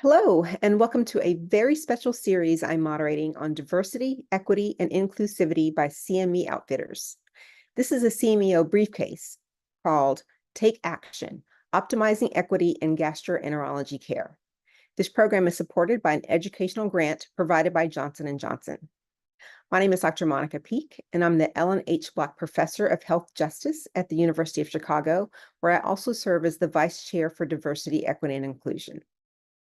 Hello, and welcome to a very special series I'm moderating on diversity, equity, and inclusivity by CME Outfitters. This is a CMEO briefcase called Take Action, Optimizing Equity in Gastroenterology Care. This program is supported by an educational grant provided by Johnson & Johnson. My name is Dr. Monica Peak, and I'm the Ellen H. Block Professor of Health Justice at the University of Chicago, where I also serve as the Vice Chair for Diversity, Equity, and Inclusion.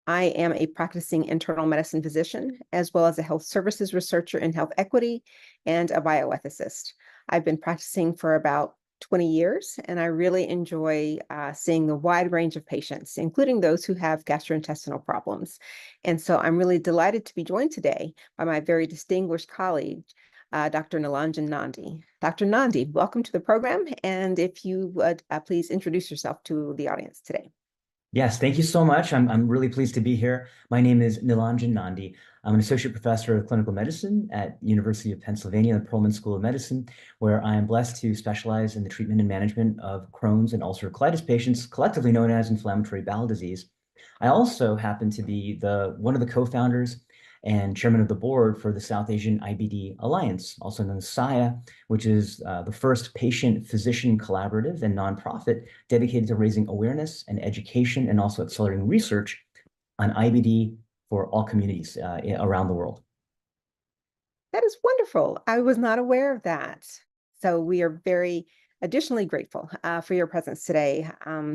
I am a practicing internal medicine physician, as well as a health services researcher in health equity and a bioethicist. I've been practicing for about 20 years, and I really enjoy seeing the wide range of patients, including those who have gastrointestinal problems. And so I'm really delighted to be joined today by my very distinguished colleague, Dr. Nilanjan Nandi. Dr. Nandi, welcome to the program, and if you would please introduce yourself to the audience today. Yes, thank you so much. I'm really pleased to be here. My name is Nilanjan Nandi. I'm an associate professor of clinical medicine at University of Pennsylvania, the Perelman School of Medicine, where I am blessed to specialize in the treatment and management of Crohn's and ulcerative colitis patients, collectively known as inflammatory bowel disease. I also happen to be one of the co-founders and chairman of the board for the South Asian IBD Alliance, also known as SIA, which is the first patient-physician collaborative and nonprofit dedicated to raising awareness and education and also accelerating research on IBD for all communities around the world. That is wonderful. I was not aware of that. So we are very additionally grateful for your presence today.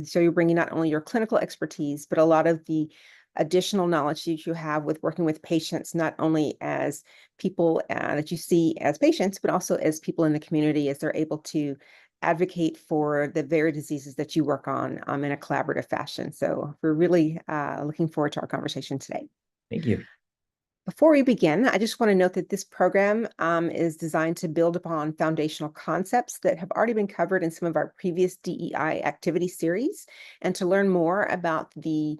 So you're bringing not only your clinical expertise, but a lot of the additional knowledge that you have with working with patients, not only as people that you see as patients, but also as people in the community as they're able to advocate for the very diseases that you work on in a collaborative fashion. So we're really looking forward to our conversation today. Thank you. Before we begin, I just want to note that this program is designed to build upon foundational concepts that have already been covered in some of our previous DEI activity series, and to learn more about the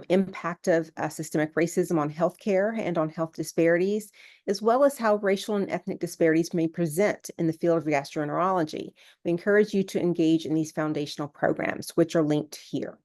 impact of systemic racism on healthcare and on health disparities, as well as how racial and ethnic disparities may present in the field of gastroenterology. We encourage you to engage in these foundational programs, which are linked here.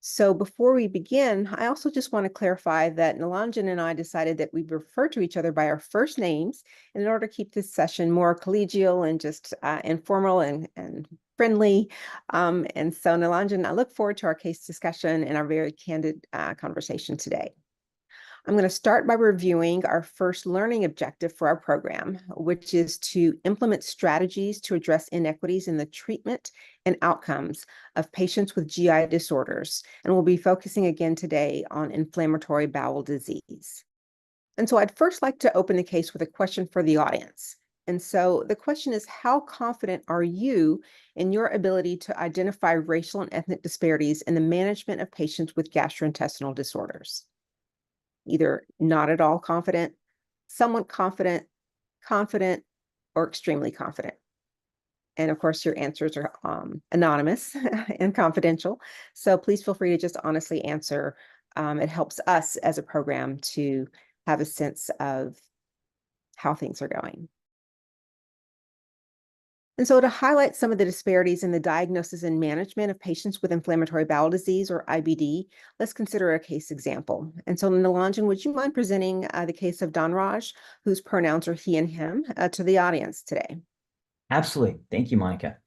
So before we begin, I also just want to clarify that Nilanjan and I decided that we refer to each other by our first names in order to keep this session more collegial and just informal and friendly. And so Nilanjan, I look forward to our case discussion and our very candid conversation today. I'm going to start by reviewing our first learning objective for our program, which is to implement strategies to address inequities in the treatment and outcomes of patients with GI disorders. And we'll be focusing again today on inflammatory bowel disease. And so I'd first like to open the case with a question for the audience. And so the question is, how confident are you in your ability to identify racial and ethnic disparities in the management of patients with gastrointestinal disorders? Either not at all confident, somewhat confident, confident, or extremely confident. And of course, your answers are anonymous and confidential. So please feel free to just honestly answer. It helps us as a program to have a sense of how things are going. And so to highlight some of the disparities in the diagnosis and management of patients with inflammatory bowel disease, or IBD, let's consider a case example. And so Nilanjan, would you mind presenting the case of Dhanraj, whose pronouns are he and him, to the audience today? Absolutely. Thank you, Monica.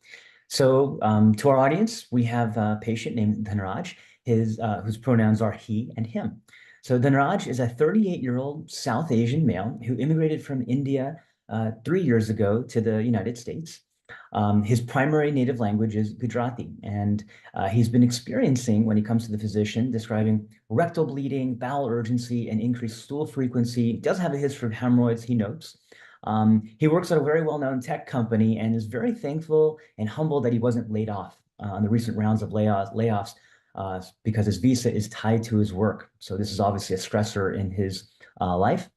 So to our audience, we have a patient named Dhanraj, whose pronouns are he and him. So Dhanraj is a 38-year-old South Asian male who immigrated from India 3 years ago to the United States. His primary native language is Gujarati, and he's been experiencing, when he comes to the physician, describing rectal bleeding, bowel urgency, and increased stool frequency. He does have a history of hemorrhoids, he notes. He works at a very well-known tech company and is very thankful and humble that he wasn't laid off on the recent rounds of layoffs because his visa is tied to his work. So this is obviously a stressor in his life.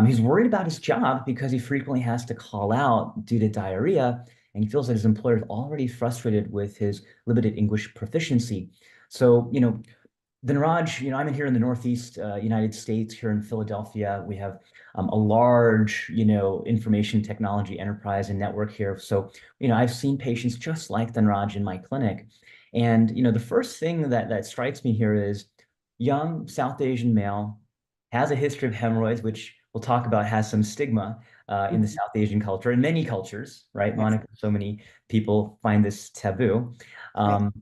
He's worried about his job because he frequently has to call out due to diarrhea, and he feels that his employer is already frustrated with his limited English proficiency. So, Dhanraj, I'm in here in the Northeast United States, here in Philadelphia. We have a large, information technology enterprise and network here. So, I've seen patients just like Dhanraj in my clinic. And, the first thing that strikes me here is, young South Asian male, has a history of hemorrhoids, which we'll talk about has some stigma in the Mhm. South Asian culture, in many cultures, right, Yes, Monica? So many people find this taboo. right. Um,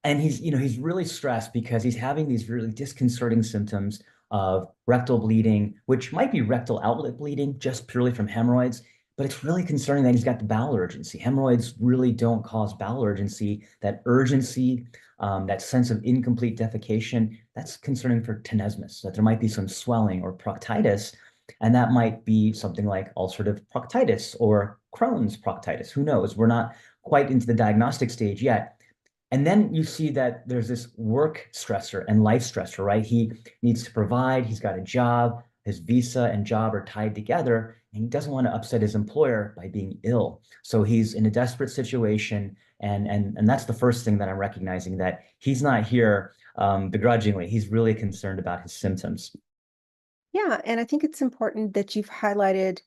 and he's really stressed because he's having these really disconcerting symptoms of rectal bleeding, which might be rectal outlet bleeding just purely from hemorrhoids, but it's really concerning that he's got the bowel urgency. Hemorrhoids really don't cause bowel urgency. That urgency, that sense of incomplete defecation, that's concerning for tenesmus, that there might be some swelling or proctitis, and that might be something like ulcerative proctitis or Crohn's proctitis. Who knows? We're not quite into the diagnostic stage yet. And then you see that there's this work stressor and life stressor, right? He needs to provide, he's got a job, his visa and job are tied together, and he doesn't want to upset his employer by being ill. So he's in a desperate situation. And that's the first thing that I'm recognizing, that he's not here begrudgingly. He's really concerned about his symptoms. Yeah, and I think it's important that you've highlighted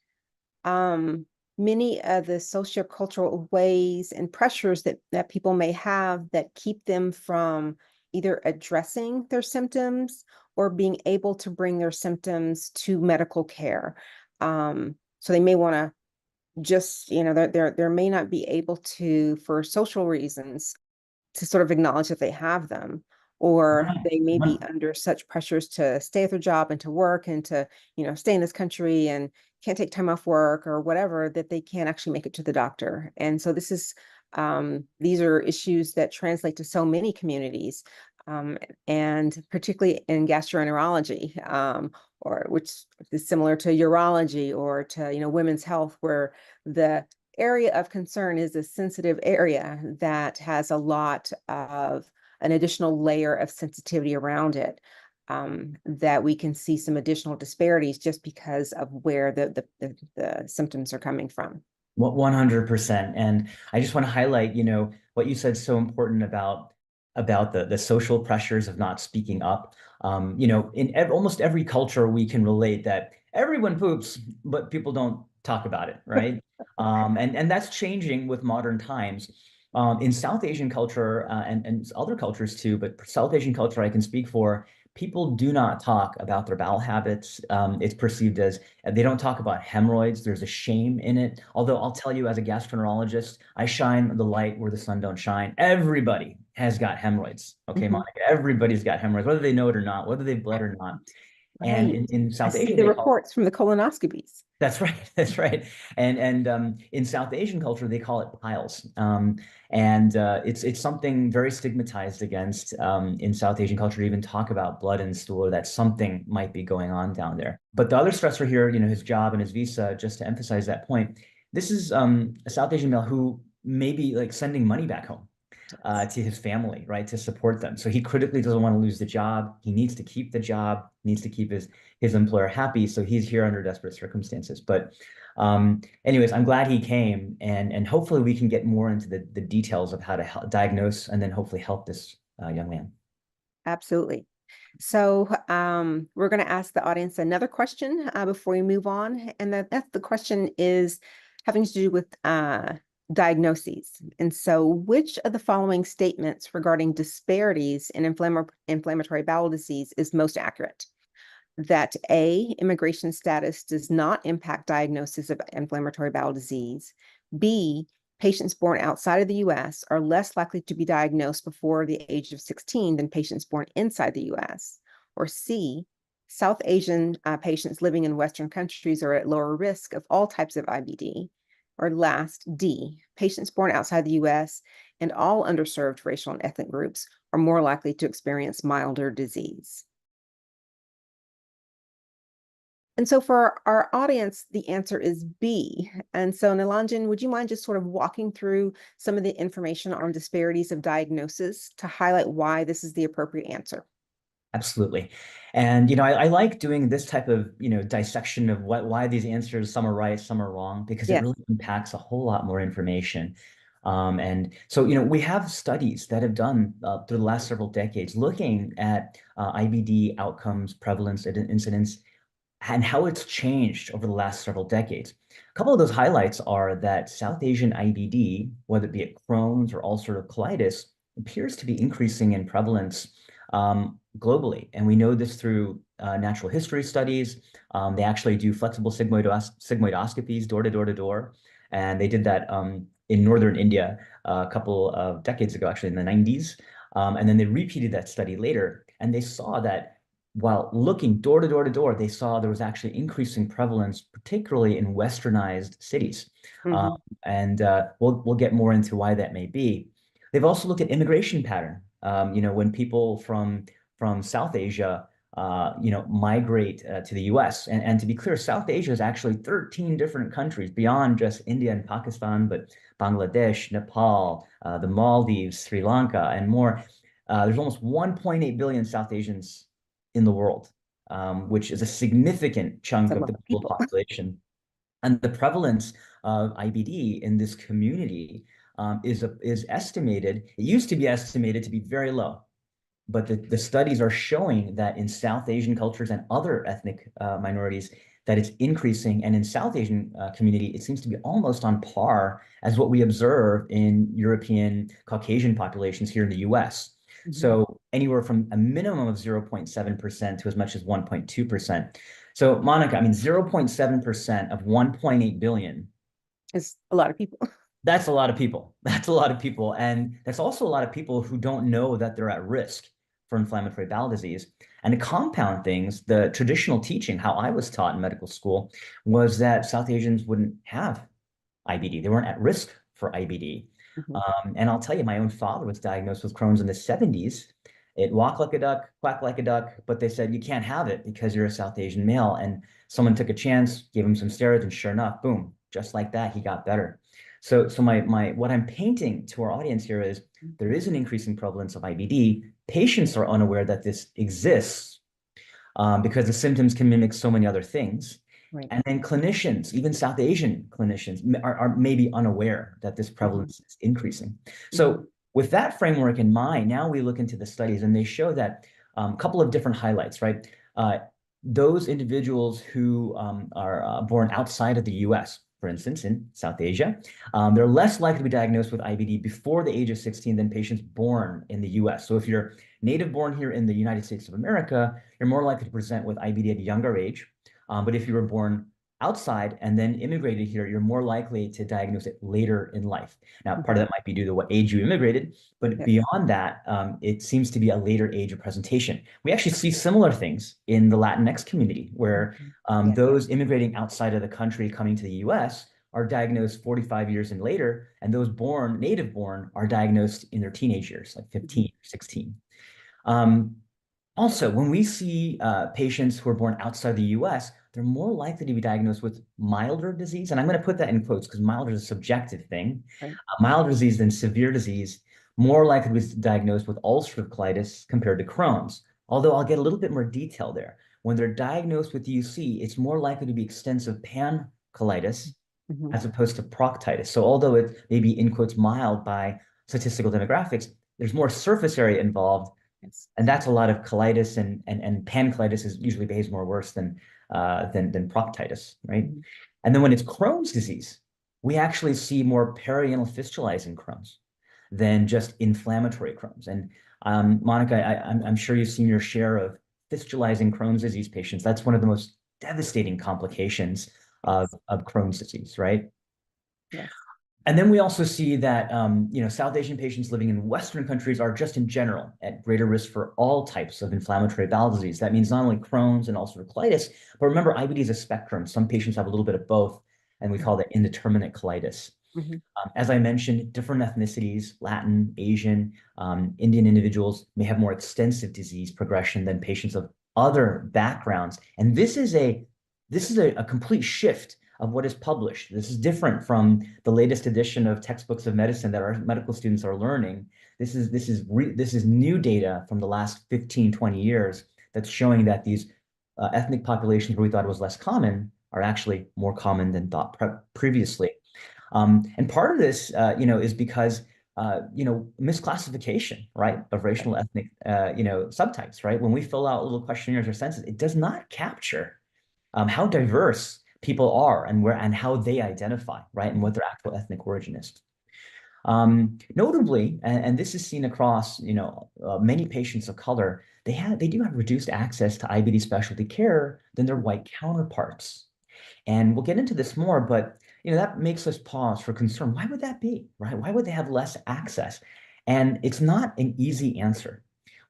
um, many of the sociocultural ways and pressures that people may have that keep them from either addressing their symptoms or being able to bring their symptoms to medical care. So they may want to just, there may not be able to, for social reasons, to sort of acknowledge that they have them, or Right. they may be One- under such pressures to stay at their job and to work and to, stay in this country and can't take time off work or whatever, that they can't actually make it to the doctor. And so these are issues that translate to so many communities, um, and particularly in gastroenterology, or which is similar to urology or to, women's health, where the area of concern is a sensitive area that has a lot of an additional layer of sensitivity around it, that we can see some additional disparities just because of where the symptoms are coming from. 100%. And I just want to highlight, what you said so important about the social pressures of not speaking up. In almost every culture, we can relate that everyone poops, but people don't talk about it, right? And that's changing with modern times. In South Asian culture, and other cultures too, but South Asian culture I can speak for, people do not talk about their bowel habits. It's perceived as they don't talk about hemorrhoids. There's a shame in it. Although I'll tell you, as a gastroenterologist, I shine the light where the sun don't shine. Everybody has got hemorrhoids. Okay, Mhm. Monica, everybody's got hemorrhoids, whether they know it or not, whether they've bled or not. And Right. in I South see Asia, the they call reports from the colonoscopies. that's right. That's right. And in South Asian culture, they call it piles. And it's something very stigmatized against in South Asian culture to even talk about blood and stool, or that something might be going on down there. But the other stressor here, his job and his visa, just to emphasize that point, this is a South Asian male who may be like sending money back home Yes. to his family, right, to support them. So he critically doesn't want to lose the job. He needs to keep the job, needs to keep his employer happy. So he's here under desperate circumstances. But anyways, I'm glad he came, and hopefully we can get more into the details of how to diagnose and then hopefully help this young man. Absolutely. So we're going to ask the audience another question before we move on. And that's the question is having to do with diagnoses. And so which of the following statements regarding disparities in inflammatory bowel disease is most accurate? That A, immigration status does not impact diagnosis of inflammatory bowel disease. B, patients born outside of the US are less likely to be diagnosed before the age of 16 than patients born inside the US. Or C, South Asian patients living in Western countries are at lower risk of all types of IBD. Or last, D, patients born outside the US and all underserved racial and ethnic groups are more likely to experience milder disease. And so for our audience, the answer is B. And so Nilanjan, would you mind just sort of walking through some of the information on disparities of diagnosis to highlight why this is the appropriate answer? Absolutely. And I like doing this type of dissection of why these answers, some are right, some are wrong, because it Yes. really impacts a whole lot more information. And so we have studies that have done through the last several decades looking at IBD outcomes, prevalence, and incidence, and how it's changed over the last several decades. A couple of those highlights are that South Asian IBD, whether it be at Crohn's or ulcerative colitis, appears to be increasing in prevalence globally. And we know this through natural history studies. They actually do flexible sigmoidoscopies door to door to door. And they did that in northern India a couple of decades ago, actually in the 90s. And then they repeated that study later, and they saw that while looking door to door to door, they saw there was actually increasing prevalence, particularly in westernized cities. Um, Hmm. and we'll get more into why that may be. They've also looked at immigration pattern. When people from South Asia, migrate to the U.S. And to be clear, South Asia is actually 13 different countries beyond just India and Pakistan, but Bangladesh, Nepal, the Maldives, Sri Lanka, and more. There's almost 1.8 billion South Asians in the world, which is a significant It's a chunk of lot the of global people. population. And the prevalence of IBD in this community is estimated. It used to be estimated to be very low, but the studies are showing that in South Asian cultures and other ethnic minorities, that it's increasing. And in South Asian community, it seems to be almost on par as what we observe in European Caucasian populations here in the US. Hmm. So anywhere from a minimum of 0.7% to as much as 1.2%. So Monica, I mean, 0.7% of 1.8 billion, It's a lot of people. that's a lot of people. That's a lot of people. And that's also a lot of people who don't know that they're at risk for inflammatory bowel disease. And to compound things, the traditional teaching, how I was taught in medical school, was that South Asians wouldn't have IBD. They weren't at risk for IBD. Hmm. And I'll tell you, my own father was diagnosed with Crohn's in the 70s. It walked like a duck, quacked like a duck, but they said, you can't have it because you're a South Asian male. And someone took a chance, gave him some steroids, and sure enough, boom, just like that, he got better. So my what I'm painting to our audience here is there is an increasing prevalence of IBD. Patients are unaware that this exists because the symptoms can mimic so many other things. Right. And then clinicians, even South Asian clinicians, are maybe unaware that this Hmm. prevalence is increasing. Hmm. So, with that framework in mind, now we look into the studies and they show that a couple of different highlights, right? Uh, those individuals who are born outside of the US, for instance, in South Asia, they're less likely to be diagnosed with IBD before the age of 16 than patients born in the US. So, if you're native born here in the United States of America, you're more likely to present with IBD at a younger age. But if you were born outside and then immigrated here, you're more likely to diagnose it later in life. Now, part Hmm. of that might be due to what age you immigrated, but Yes. beyond that, it seems to be a later age of presentation. We actually see similar things in the Latinx community, where Hmm. Yes. those immigrating outside of the country coming to the US are diagnosed 45 years and later, and those born, native born, are diagnosed in their teenage years, like Hmm. 15, 16. Um, Also, when we see patients who are born outside the US, they're more likely to be diagnosed with milder disease. And I'm going to put that in quotes because milder is a subjective thing. Right. Milder disease than severe disease, more likely to be diagnosed with ulcerative colitis compared to Crohn's. Although I'll get a little bit more detail there. When they're diagnosed with UC, it's more likely to be extensive pancolitis Hmm. as opposed to proctitis. So although it may be in quotes mild by statistical demographics, there's more surface area involved, Yes. and that's a lot of colitis, and pancolitis is usually behaves more worse than proctitis, right? Hmm. And then when it's Crohn's disease, we actually see more perianal fistulizing Crohn's than just inflammatory Crohn's. And Monica, I'm sure you've seen your share of fistulizing Crohn's disease patients. That's one of the most devastating complications Yes. of Crohn's disease, right? Yes. And then we also see that South Asian patients living in Western countries are just in general at greater risk for all types of inflammatory bowel disease. That means not only Crohn's and ulcerative colitis, but remember, IBD is a spectrum. Some patients have a little bit of both, and we call that indeterminate colitis. Hmm. As I mentioned, different ethnicities, Latin, Asian, Indian individuals may have more extensive disease progression than patients of other backgrounds. And this is a complete shift of what is published. This is different from the latest edition of textbooks of medicine that our medical students are learning. This is new data from the last 15, 20 years that's showing that these ethnic populations where we thought it was less common are actually more common than thought previously. And part of this, is because, misclassification, right, of racial ethnic, subtypes, right? When we fill out little questionnaires or census, it does not capture how diverse people are and how they identify, right, and what their actual ethnic origin is. Notably, and this is seen across, many patients of color, they do have reduced access to IBD specialty care than their white counterparts. And we'll get into this more, but that makes us pause for concern. Why would that be, right? Why would they have less access? And it's not an easy answer.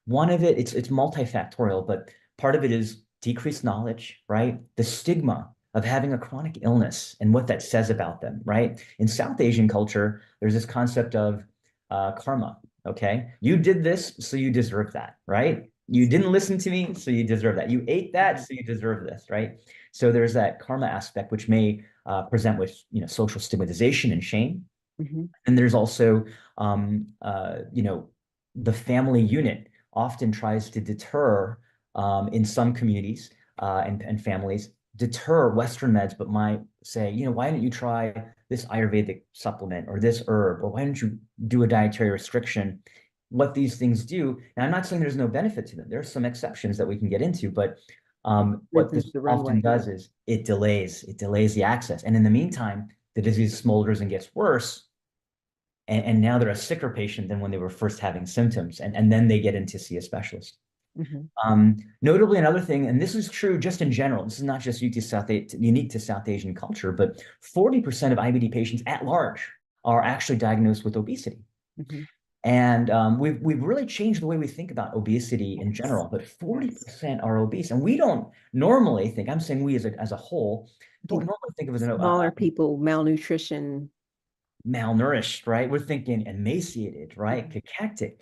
One of it's multifactorial, but part of it is decreased knowledge, right? The stigma of having a chronic illness and what that says about them, right? In South Asian culture, there's this concept of karma, okay? You did this, so you deserve that, right? You didn't listen to me, so you deserve that. You ate that, so you deserve this, right? So there's that karma aspect, which may present with social stigmatization and shame. Mm-hmm. And there's also, the family unit often tries to deter, in some communities and families, deter Western meds, but might say, why don't you try this Ayurvedic supplement or this herb, or why don't you do a dietary restriction? What these things do, and I'm not saying there's no benefit to them. There's some exceptions that we can get into, but what Lessens this the often runway. does is it delays the access. And in the meantime, the disease smolders and gets worse, and now they're a sicker patient than when they were first having symptoms, and then they get in to see a specialist. Mm-hmm. Notably, another thing, and this is true just in general, this is not just unique to South Asian culture, but 40% of IBD patients at large are actually diagnosed with obesity. Mm-hmm. And we've really changed the way we think about obesity in Yes. general, but Yes. 40% are obese. And we don't normally think, I'm saying we as a whole, don't Yeah. normally think of it as Smaller people, malnutrition. malnourished, right? We're thinking emaciated, right? Mhm. Cachectic.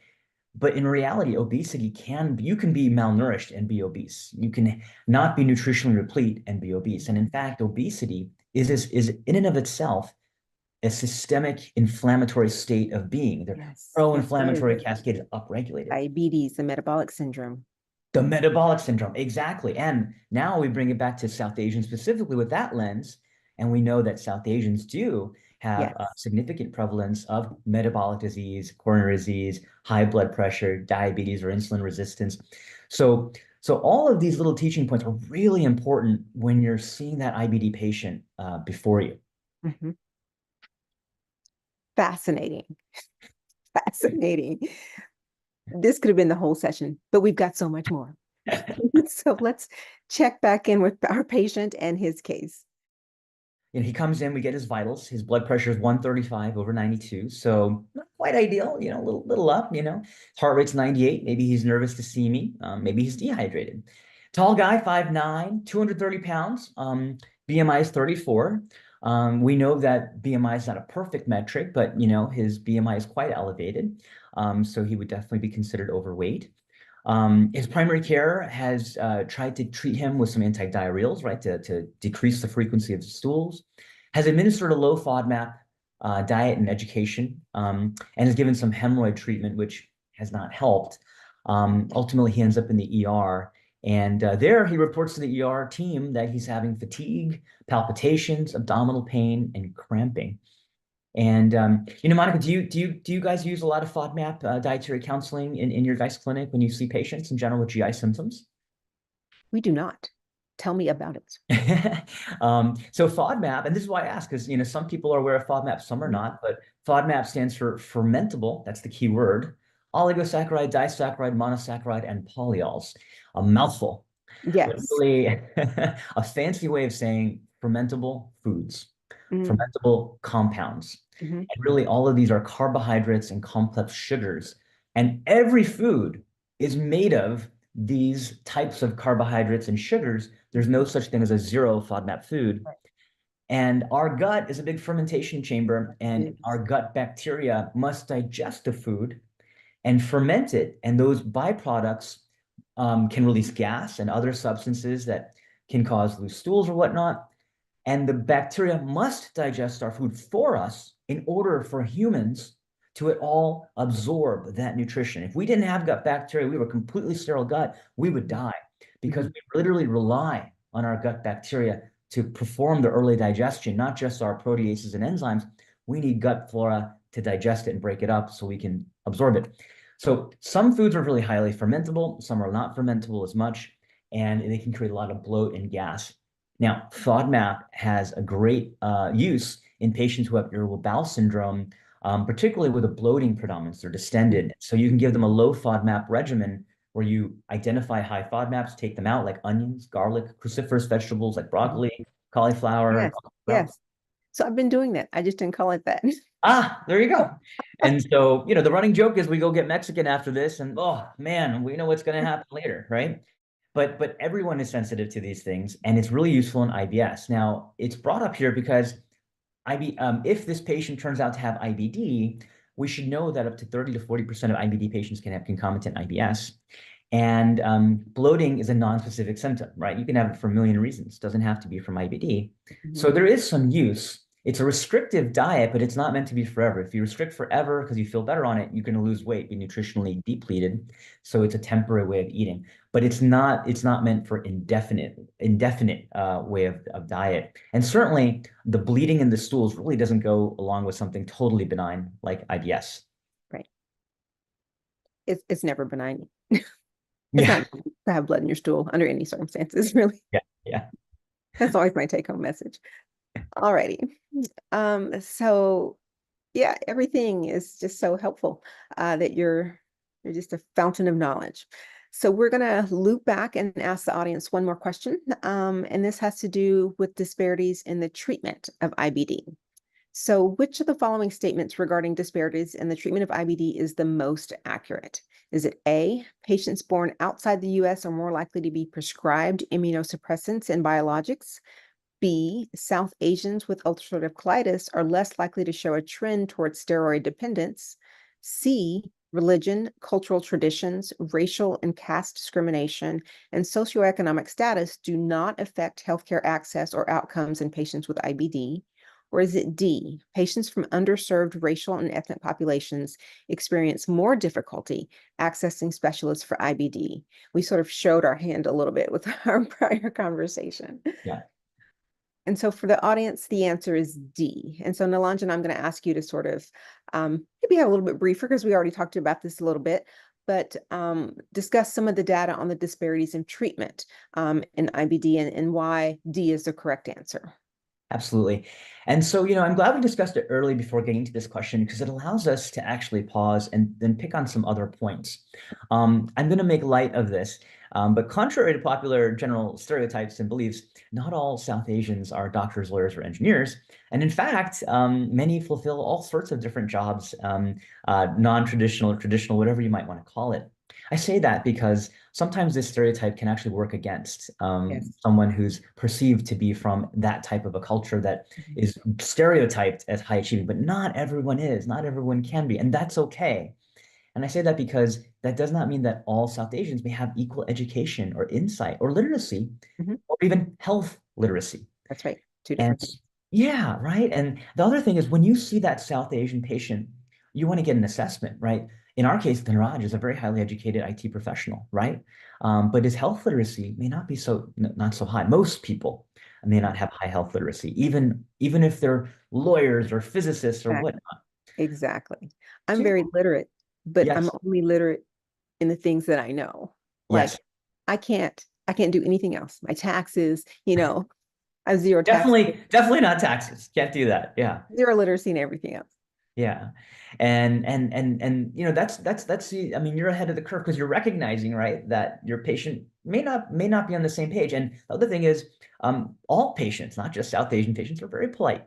But in reality, you can be malnourished and be obese. You can not be nutritionally replete and be obese. And in fact, obesity is in and of itself a systemic inflammatory state of being. The Yes. Yes, it pro-inflammatory is. cascade is upregulated. Diabetes, the metabolic syndrome. The metabolic syndrome, exactly. And now we bring it back to South Asians specifically with that lens. And we know that South Asians do have a Yes. significant prevalence of metabolic disease, coronary disease, high blood pressure, diabetes, or insulin resistance. So, so all of these little teaching points are really important when you're seeing that IBD patient before you. Mhm. Fascinating. Fascinating. This could have been the whole session, but we've got so much more. So let's check back in with our patient and his case. He comes in, we get his vitals. His blood pressure is 135 over 92. So not quite ideal, a little up. His heart rate's 98. Maybe he's nervous to see me. Maybe he's dehydrated. Tall guy, 5'9", 230 pounds. BMI is 34. We know that BMI is not a perfect metric, but his BMI is quite elevated. So he would definitely be considered overweight. His primary care has tried to treat him with some antidiarrheals, right, to decrease the frequency of stools, has administered a low FODMAP diet and education, and has given some hemorrhoid treatment, which has not helped. Ultimately, he ends up in the ER, and there he reports to the ER team that he's having fatigue, palpitations, abdominal pain, and cramping. And Monica, do you guys use a lot of FODMAP dietary counseling in your guys' clinic when you see patients in general with GI symptoms? We do not. Tell me about it. So FODMAP, and this is why I ask, because some people are aware of FODMAP, some are Mhm. not, but FODMAP stands for fermentable, that's the key word, oligosaccharide, disaccharide, monosaccharide, and polyols. A mouthful, but Yes. really a fancy way of saying fermentable foods, Mm-hmm. fermentable compounds. Mm-hmm. And really, all of these are carbohydrates and complex sugars. And every food is made of these types of carbohydrates and sugars. There's no such thing as a zero FODMAP food. Right. And our gut is a big fermentation chamber, and Yes. our gut bacteria must digest the food and ferment it. And those byproducts can release gas and other substances that can cause loose stools or whatnot. And the bacteria must digest our food for us in order for humans to at all absorb that nutrition. If we didn't have gut bacteria, we were completely sterile gut, we would die because Mm-hmm. we literally rely on our gut bacteria to perform the early digestion, not just our proteases and enzymes. We need gut flora to digest it and break it up so we can absorb it. So some foods are really highly fermentable, some are not fermentable as much, and they can create a lot of bloat and gas. Now, FODMAP has a great use in patients who have irritable bowel syndrome, particularly with a bloating predominance. They're distended. So you can give them a low FODMAP regimen where you identify high FODMAPs, take them out like onions, garlic, cruciferous vegetables like Mhm. broccoli, cauliflower. Yes, yes. So I've been doing that. I just didn't call it that. Ah, there you go. And so, the running joke is we go get Mexican after this, and oh man, we know what's going to happen later, right? But everyone is sensitive to these things, and it's really useful in IBS. Now, it's brought up here because if this patient turns out to have IBD, we should know that up to 30 to 40% of IBD patients can have concomitant IBS. And bloating is a non-specific symptom, right? You can have it for a million reasons. It doesn't have to be from IBD. So Mhm. there is some use. It's a restrictive diet, but it's not meant to be forever. If you restrict forever because you feel better on it, you're going to lose weight, be nutritionally depleted. So it's a temporary way of eating, but it's not meant for indefinite way of diet. And certainly the bleeding in the stools really doesn't go along with something totally benign like IBS. Right. It's never benign. It's Yeah, not to have blood in your stool under any circumstances, really. yeah, yeah. That's always my take home message. All righty. So yeah, everything is just so helpful that you're just a fountain of knowledge. So we're gonna loop back and ask the audience one more question. And this has to do with disparities in the treatment of IBD. So, which of the following statements regarding disparities in the treatment of IBD is the most accurate? Is it A, patients born outside the US are more likely to be prescribed immunosuppressants and biologics? B, South Asians with ulcerative colitis are less likely to show a trend towards steroid dependence? C, religion, cultural traditions, racial and caste discrimination, and socioeconomic status do not affect healthcare access or outcomes in patients with IBD? Or is it D, patients from underserved racial and ethnic populations experience more difficulty accessing specialists for IBD? We sort of showed our hand a little bit with our prior conversation. Yeah. And so for the audience, the answer is D. And so Nilanjan, I'm going to ask you to sort of maybe have a little bit briefer because we already talked about this a little bit, but discuss some of the data on the disparities in treatment in IBD and why D is the correct answer. Absolutely. And so, I'm glad we discussed it early before getting to this question because it allows us to actually pause and then pick on some other points. I'm going to make light of this, but contrary to popular general stereotypes and beliefs, not all South Asians are doctors, lawyers, or engineers. And in fact, many fulfill all sorts of different jobs, non-traditional or traditional, whatever you might want to call it. I say that because sometimes this stereotype can actually work against Yes. someone who's perceived to be from that type of a culture that Mhm. is stereotyped as high achieving, but not everyone is, not everyone can be, and that's okay. And I say that because that does not mean that all South Asians may have equal education or insight or literacy Mhm. or even health literacy. That's right. Two And different things. yeah, right. And the other thing is when you see that South Asian patient, you want to get an assessment, right? In our case, Dhanraj is a very highly educated IT professional, right? But his health literacy may not be not so high. Most people may not have high health literacy, even if they're lawyers or physicists or Exactly. whatnot. Exactly. So I'm yeah, very literate, but I'm yes, only literate in the things that I know. yes, Like I can't do anything else. My taxes, I have zero tax, definitely not taxes. Can't do that. Yeah. zero literacy and everything else. Yeah. And that's the I mean you're ahead of the curve because you're recognizing right that your patient may not be on the same page. And the other thing is all patients, not just South Asian patients, are very polite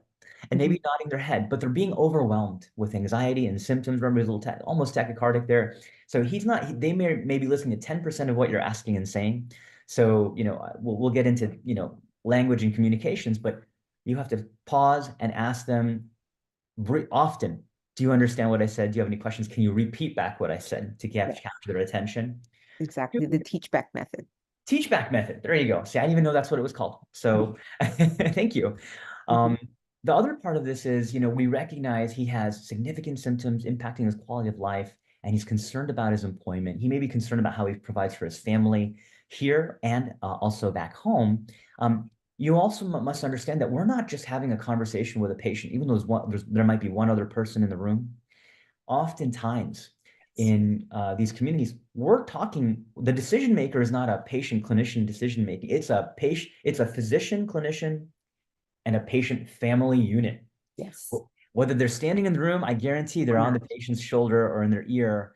and Mhm. maybe nodding their head, but they're being overwhelmed with anxiety and symptoms. Remember, he's a little almost tachycardic there. So he's not they may be listening to 10% of what you're asking and saying. So, we'll get into, language and communications, but you have to pause and ask them often, do you understand what I said? Do you have any questions? Can you repeat back what I said to Yeah, capture their attention? exactly. The teach back method. Teach back method. There you go. See, I didn't even know that's what it was called. Mhm. So thank you. Mhm. Um, the other part of this is, we recognize he has significant symptoms impacting his quality of life, and he's concerned about his employment. He may be concerned about how he provides for his family here and also back home. You also must understand that we're not just having a conversation with a patient, even though there might be one other person in the room. Oftentimes, Yes. in these communities, we're talking, the decision maker is not a patient clinician decision making. It's a physician clinician and a patient family unit. Yes. Whether they're standing in the room, I guarantee they're Or on not. the patient's shoulder or in their ear,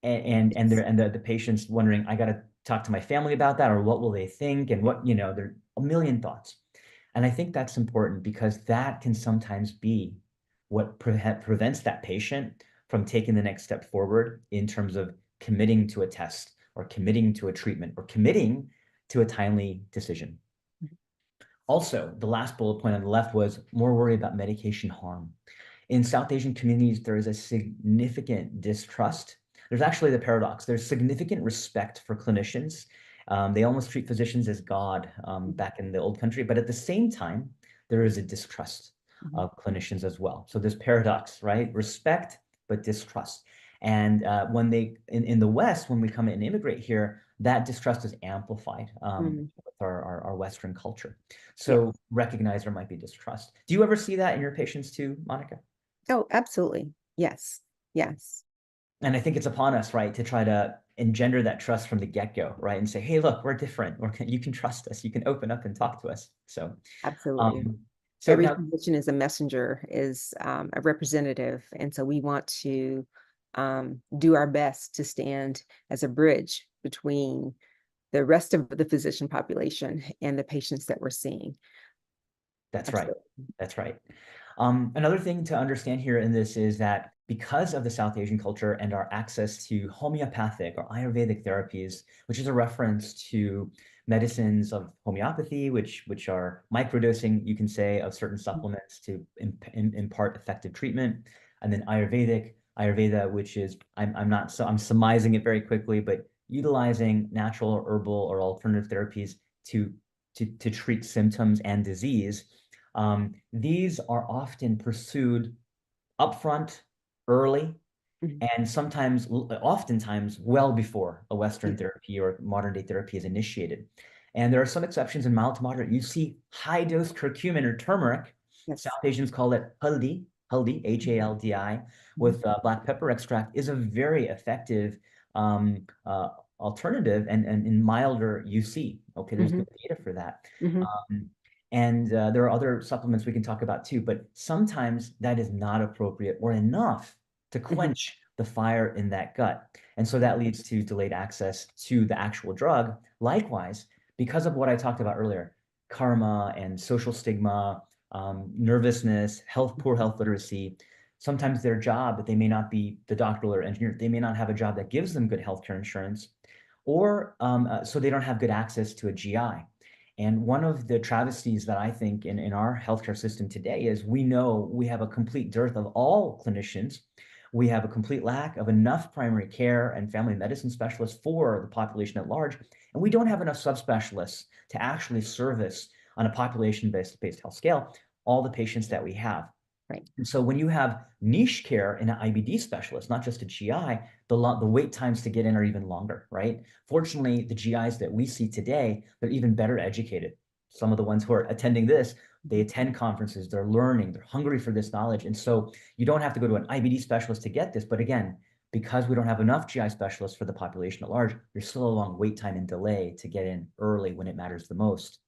and they're and the patient's wondering, I got to talk to my family about that, or what will they think, and what, there are a million thoughts. And I think that's important because that can sometimes be what prevents that patient from taking the next step forward in terms of committing to a test or committing to a treatment or committing to a timely decision. Also, the last bullet point on the left was more worry about medication harm. In South Asian communities, there is a significant distrust. There's actually the paradox. There's significant respect for clinicians. They almost treat physicians as God back in the old country, but at the same time, there is a distrust Mhm. of clinicians as well. So this paradox, right? Respect, but distrust. And when in the West, when we come and immigrate here, that distrust is amplified Mhm. with our Western culture. Yes. So recognize there might be distrust. Do you ever see that in your patients too, Monica? Oh, absolutely. Yes. Yes. And I think it's upon us, right, to try to engender that trust from the get-go, right? And say, hey, look, we're different. You can trust us. You can open up and talk to us. So, Absolutely. um, so Every now physician is a messenger, is a representative. And so we want to do our best to stand as a bridge between the rest of the physician population and the patients that we're seeing. that's right. Absolutely. That's right. Another thing to understand here in this is that because of the South Asian culture and our access to homeopathic or Ayurvedic therapies, which is a reference to medicines of homeopathy, which are microdosing, you can say, of certain supplements to impart effective treatment, and then Ayurveda, which is I'm not so I'm surmising it very quickly, but utilizing natural or herbal or alternative therapies to to treat symptoms and disease. These are often pursued upfront, early, Mhm. and sometimes, oftentimes, well before a Yeah. Western therapy or modern day therapy is initiated. And there are some exceptions in mild to moderate. You see high dose curcumin or turmeric. South Yes. Asians call it haldi, Mhm. Haldi, Mhm. with black pepper extract is a very effective um, uh, alternative and in milder UC. Okay, there's Mhm. good data for that. Mhm. Um, and there are other supplements we can talk about too, but sometimes that is not appropriate or enough to Mhm. quench the fire in that gut. And so that leads to delayed access to the actual drug. Likewise, because of what I talked about earlier, karma and social stigma, nervousness, poor health literacy, sometimes their job, that they may not be the doctor or engineer, they may not have a job that gives them good healthcare insurance, or so they don't have good access to a GI. And one of the travesties that I think in our healthcare system today is we know we have a complete dearth of all clinicians. We have a complete lack of enough primary care and family medicine specialists for the population at large. And we don't have enough subspecialists to actually service on a population-based health scale all the patients that we have. Right. And so when you have niche care in an IBD specialist, not just a GI, the wait times to get in are even longer, right? Fortunately, the GIs that we see today, they're even better educated. Some of the ones who are attending this, they Mhm. attend conferences, they're learning, they're hungry for this knowledge. And so you don't have to go to an IBD specialist to get this. But again, because we don't have enough GI specialists for the population at large, there's still a long wait time and delay to get in early when it matters the most.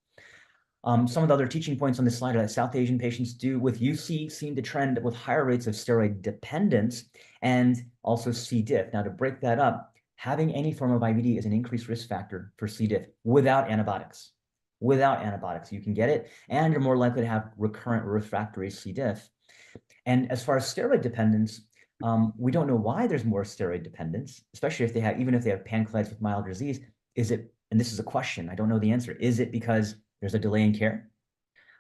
Some of the other teaching points on this slide are that South Asian patients do with UC seem to trend with higher rates of steroid dependence and also C. diff. Now, to break that up, having any form of IBD is an increased risk factor for C. diff without antibiotics. Without antibiotics, you can get it, and you're more likely to have recurrent refractory C. diff. And as far as steroid dependence, we don't know why there's more steroid dependence, especially if they have, even if they have pancreatitis with mild disease. Is it, and this is a question, I don't know the answer, is it because there's a delay in care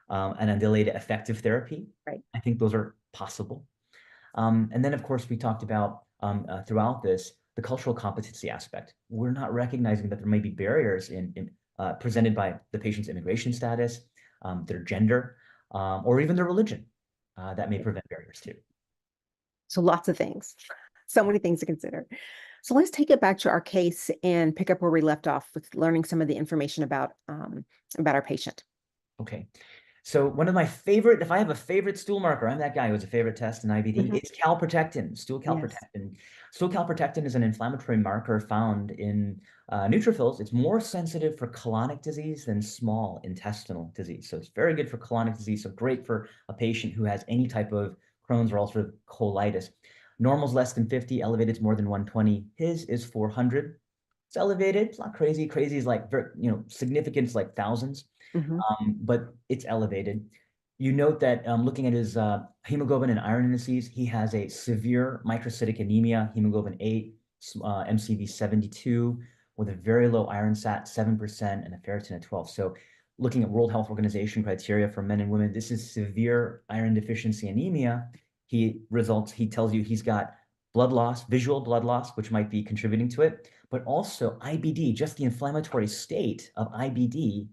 and a delay to effective therapy? Right. I think those are possible. And then, of course, we talked about throughout this the cultural competency aspect. We're not recognizing that there may be barriers presented by the patient's immigration status, their gender, or even their religion that may Right. prevent barriers too. So lots of things, so many things to consider. So let's take it back to our case and pick up where we left off with learning some of the information about our patient. Okay. So one of my favorite, if I have a favorite stool marker, I'm that guy who has a favorite test in IBD. Mhm. It's calprotectin, stool Yes. calprotectin. Stool calprotectin is an inflammatory marker found in neutrophils. It's more sensitive for colonic disease than small intestinal disease. So it's very good for colonic disease. So great for a patient who has any type of Crohn's or ulcerative colitis. Normal's less than 50, elevated is more than 120. His is 400. It's elevated. It's not crazy. Crazy is like, significance like thousands, Mhm. but it's elevated. You note that looking at his hemoglobin and iron indices, he has a severe microcytic anemia, hemoglobin 8, MCV 72, with a very low iron sat, 7%, and a ferritin at 12. So looking at World Health Organization criteria for men and women, this is severe iron deficiency anemia. He tells you he's got blood loss, visual blood loss, which might be contributing to it, but also IBD, just the inflammatory state of IBD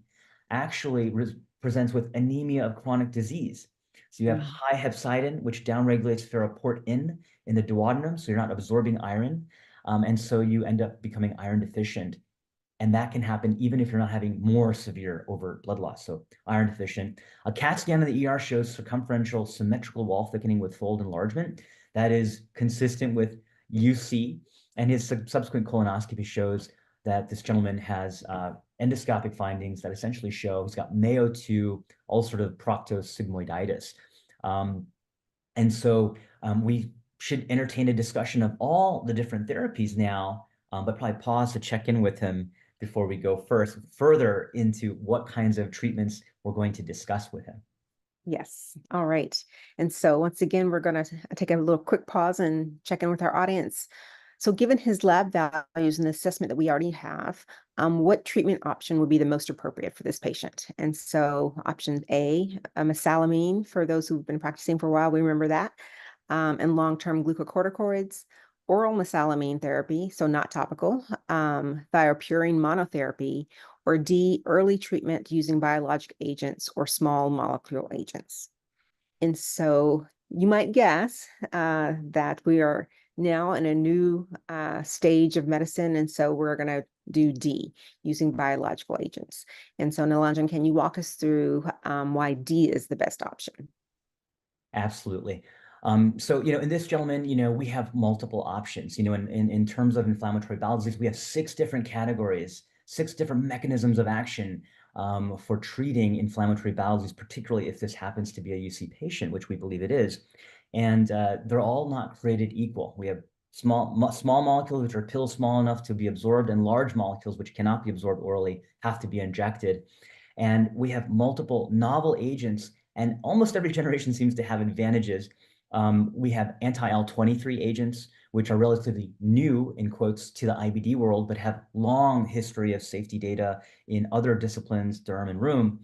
actually presents with anemia of chronic disease. So you have Mhm. high hepcidin, which downregulates ferroportin in the duodenum, so you're not absorbing iron. And so you end up becoming iron deficient. And that can happen even if you're not having more severe overt blood loss. So iron deficient. A CAT scan of the ER shows circumferential symmetrical wall thickening with fold enlargement. That is consistent with UC. And his subsequent colonoscopy shows that this gentleman has endoscopic findings that essentially show he's got Mayo 2 ulcerative proctosigmoiditis. Um, and so we should entertain a discussion of all the different therapies now, but probably pause to check in with him before we go further into what kinds of treatments we're going to discuss with him. Yes. All right. And so once again, we're going to take a little quick pause and check in with our audience. So given his lab values and the assessment that we already have, what treatment option would be the most appropriate for this patient? And so option A, mesalamine, for those who've been practicing for a while, we remember that, and long-term glucocorticoids, oral mesalamine therapy, so not topical, thiopurine monotherapy, or D, early treatment using biologic agents or small molecule agents. And so you might guess that we are now in a new stage of medicine. And so we're going to do D, using biological agents. And so Nilanjan, can you walk us through why D is the best option? Absolutely. So, in this gentleman, we have multiple options. In terms of inflammatory bowel disease, we have 6 different categories, 6 different mechanisms of action for treating inflammatory bowel disease, particularly if this happens to be a UC patient, which we believe it is. And they're all not created equal. We have small molecules, which are pills small enough to be absorbed, and large molecules, which cannot be absorbed orally, have to be injected. And we have multiple novel agents, and almost every generation seems to have advantages. We have anti-IL-23 agents, which are relatively new, in quotes, to the IBD world, but have long history of safety data in other disciplines, derm and rheum.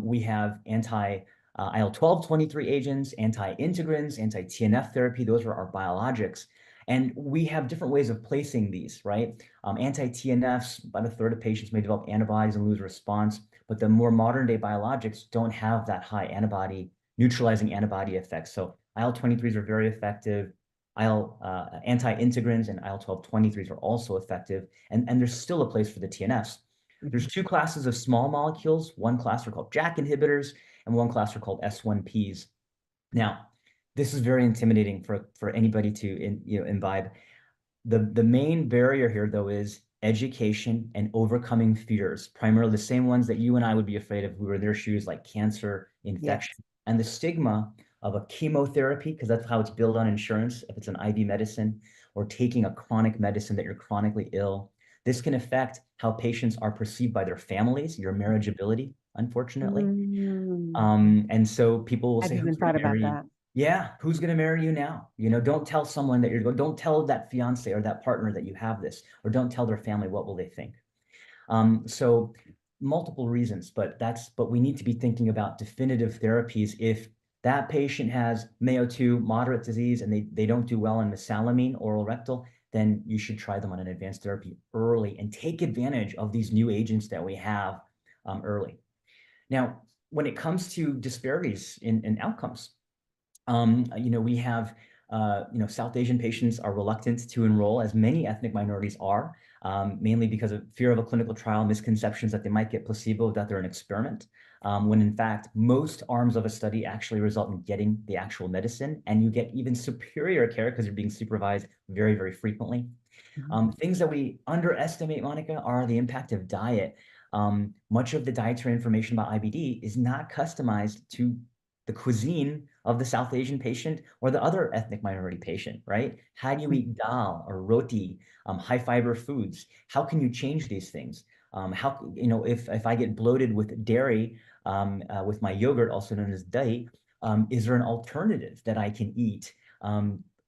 We have IL-12/23 agents, anti-integrins, anti-TNF therapy. Those are our biologics. And we have different ways of placing these, right? Anti-TNFs, about a third of patients may develop antibodies and lose response, but the more modern day biologics don't have that high neutralizing antibody effect. So IL-23s are very effective. Anti-integrins and IL-12/23s are also effective. And there's still a place for the TNFs. There's Mhm. 2 classes of small molecules. One class are called JAK inhibitors, and one class are called S1Ps. Now, this is very intimidating for anybody to imbibe. The main barrier here, though, is education and overcoming fears, primarily the same ones that you and I would be afraid of if we were in their shoes, like cancer, Yes. infection, and the stigma of a chemotherapy, because that's how it's billed on insurance, if it's an IV medicine, or taking a chronic medicine that you're chronically ill. This can affect how patients are perceived by their families, your marriageability, unfortunately. Mm, And so people will I say, hadn't who's even going thought to about marry you? that. Yeah, who's going to marry you now? Don't tell someone that don't tell that fiance or that partner that you have this, or don't tell their family. What will they think? So multiple reasons, but we need to be thinking about definitive therapies. If that patient has Mayo 2 moderate disease and they don't do well on mesalamine oral rectal, then you should try them on an advanced therapy early and take advantage of these new agents that we have early. Now, when it comes to disparities in outcomes, we have, South Asian patients are reluctant to enroll, as many ethnic minorities are, mainly because of fear of a clinical trial, misconceptions that they might get placebo, that they're an experiment, when in fact, most arms of a study actually result in getting the actual medicine, and you get even superior care because you're being supervised very, very frequently. Mhm. Things that we underestimate, Monica, are the impact of diet. Much of the dietary information about IBD is not customized to the cuisine of the South Asian patient or the other ethnic minority patient, right? How do you eat dal or roti, high fiber foods? How can you change these things? How, if I get bloated with dairy, with my yogurt, also known as dahi, is there an alternative that I can eat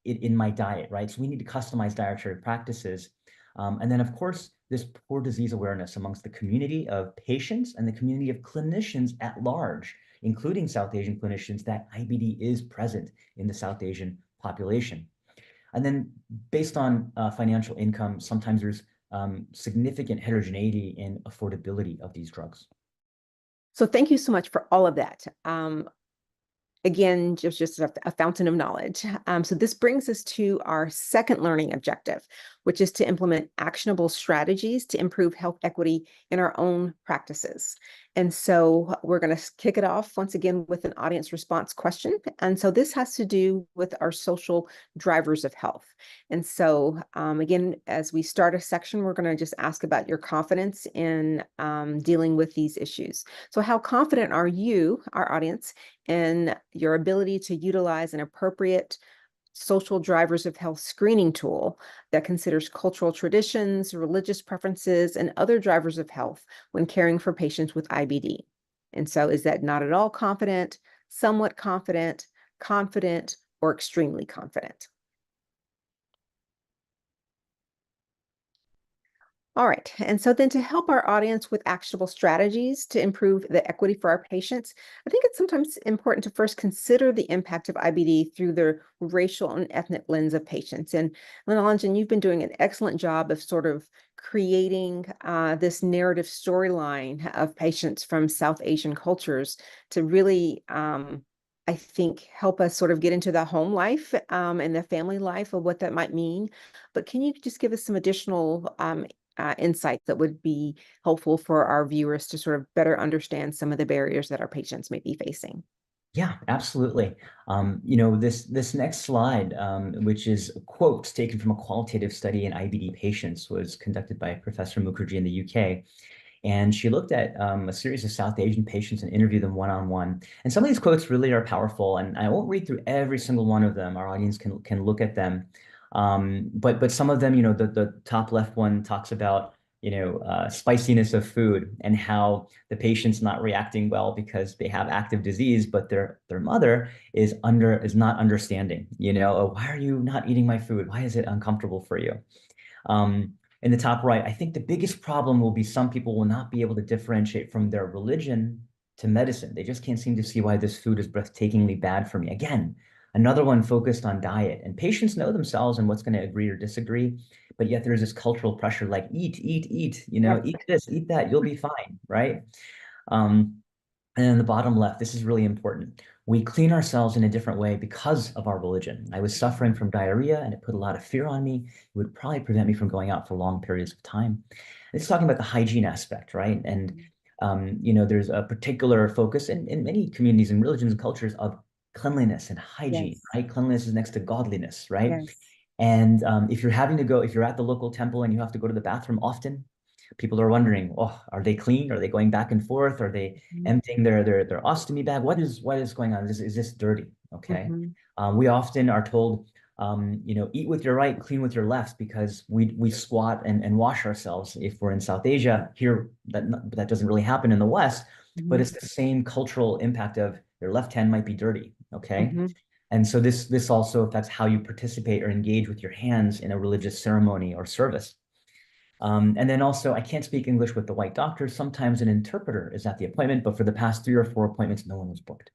in my diet, right? So we need to customize dietary practices. And then, of course, this poor disease awareness amongst the community of patients and the community of clinicians at large, including South Asian clinicians, that IBD is present in the South Asian population. And then based on financial income, sometimes there's significant heterogeneity in affordability of these drugs. So thank you so much for all of that. Again, just a fountain of knowledge. So this brings us to our second learning objective, which is to implement actionable strategies to improve health equity in our own practices. And so we're going to kick it off once again with an audience response question. And so this has to do with our social drivers of health. And so again, as we start a section, we're going to just ask about your confidence in dealing with these issues. So how confident are you, our audience, in your ability to utilize an appropriate social drivers of health screening tool that considers cultural traditions, religious preferences, and other drivers of health when caring for patients with IBD? And so is that not at all confident, somewhat confident, confident, or extremely confident? All right, and so then to help our audience with actionable strategies to improve the equity for our patients, I think it's sometimes important to first consider the impact of IBD through the racial and ethnic lens of patients. And Linalonjan, you've been doing an excellent job of sort of creating this narrative storyline of patients from South Asian cultures to really I think help us sort of get into the home life and the family life of what that might mean. But can you just give us some additional insights that would be helpful for our viewers to sort of better understand some of the barriers that our patients may be facing? Yeah, absolutely. This next slide, which is quotes taken from a qualitative study in IBD patients, was conducted by Professor Mukherjee in the UK. And she looked at a series of South Asian patients and interviewed them one-on-one. And some of these quotes really are powerful. And I won't read through every single one of them. Our audience can look at them. But some of them, the top left one talks about spiciness of food and how the patient's not reacting well because they have active disease, but their mother is not understanding. Oh, why are you not eating my food? Why is it uncomfortable for you? In the top right, I think the biggest problem will be some people will not be able to differentiate from their religion to medicine. They just can't seem to see why this food is breathtakingly bad for me. Again, another one focused on diet. And patients know themselves and what's going to agree or disagree, but yet there's this cultural pressure like eat, eat, eat, Yep. eat this, eat that, you'll be fine, right? Um, and then the bottom left, this is really important. We clean ourselves in a different way because of our religion. I was suffering from diarrhea and it put a lot of fear on me. It would probably prevent me from going out for long periods of time. It's talking about the hygiene aspect, right? And, there's a particular focus in many communities and religions and cultures of cleanliness and hygiene, Yes. right? Cleanliness is next to godliness, right? Yes. And if you're at the local temple and you have to go to the bathroom often, people are wondering, oh, are they clean? Are they going back and forth? Are they Mhm. emptying their ostomy bag? What is going on? Is this dirty? Okay. Mhm. We often are told, eat with your right, clean with your left, because we squat and wash ourselves if we're in South Asia. Here, that doesn't really happen in the West, but Mhm. it's the same cultural impact of your left hand might be dirty. Okay. Mhm. And so this also affects how you participate or engage with your hands in a religious ceremony or service. And then also, I can't speak English with the white doctor. Sometimes an interpreter is at the appointment, but for the past 3 or 4 appointments, no one was booked.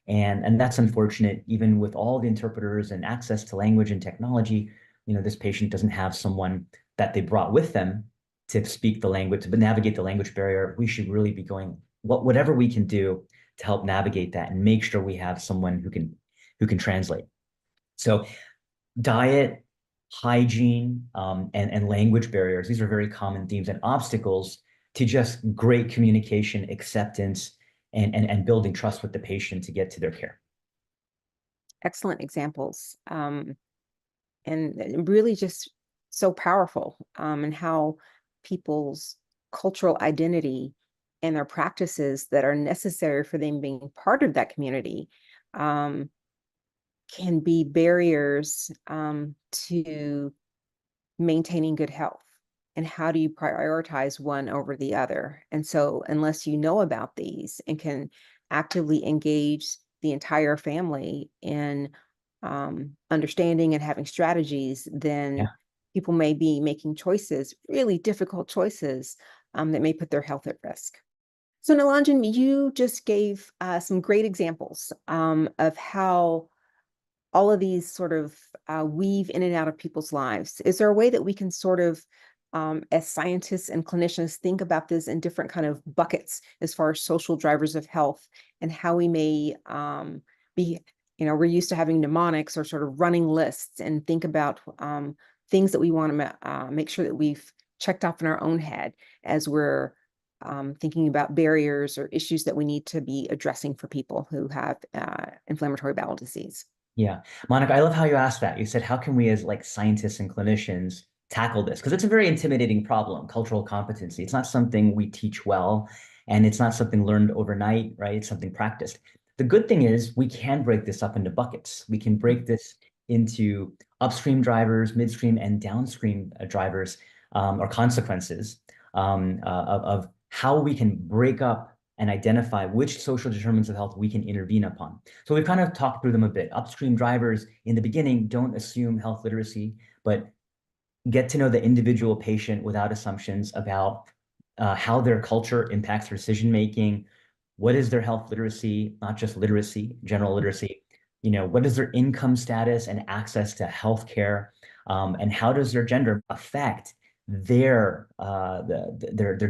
And that's unfortunate. Even with all the interpreters and access to language and technology, this patient doesn't have someone that they brought with them to speak the language, to navigate the language barrier. We should really be going whatever we can do to help navigate that and make sure we have someone who can translate. So diet, hygiene, and language barriers, these are very common themes and obstacles to just great communication, acceptance, and building trust with the patient to get to their care. Excellent examples. And really just so powerful and how people's cultural identity and their practices that are necessary for them being part of that community. can be barriers to maintaining good health. And how do you prioritize one over the other? And so, unless you know about these and can actively engage the entire family in understanding and having strategies, then Yeah. people may be making choices, really difficult choices, that may put their health at risk. So, Nilanjan, you just gave some great examples of how all of these sort of weave in and out of people's lives. Is there a way that we can sort of, as scientists and clinicians, think about this in different kind of buckets as far as social drivers of health and how we may be, we're used to having mnemonics or sort of running lists and think about things that we want to make sure that we've checked off in our own head as we're thinking about barriers or issues that we need to be addressing for people who have inflammatory bowel disease. Yeah. Monica, I love how you asked that. You said, how can we as like scientists and clinicians tackle this? Because it's a very intimidating problem, cultural competency. It's not something we teach well, and it's not something learned overnight, right? It's something practiced. The good thing is we can break this up into buckets. We can break this into upstream drivers, midstream, and downstream drivers or consequences of how we can break up and identify which social determinants of health we can intervene upon. So we've kind of talked through them a bit. Upstream drivers in the beginning don't assume health literacy, but get to know the individual patient without assumptions about how their culture impacts their decision making. What is their health literacy, not just literacy, general literacy? What is their income status and access to health care? And how does their gender affect their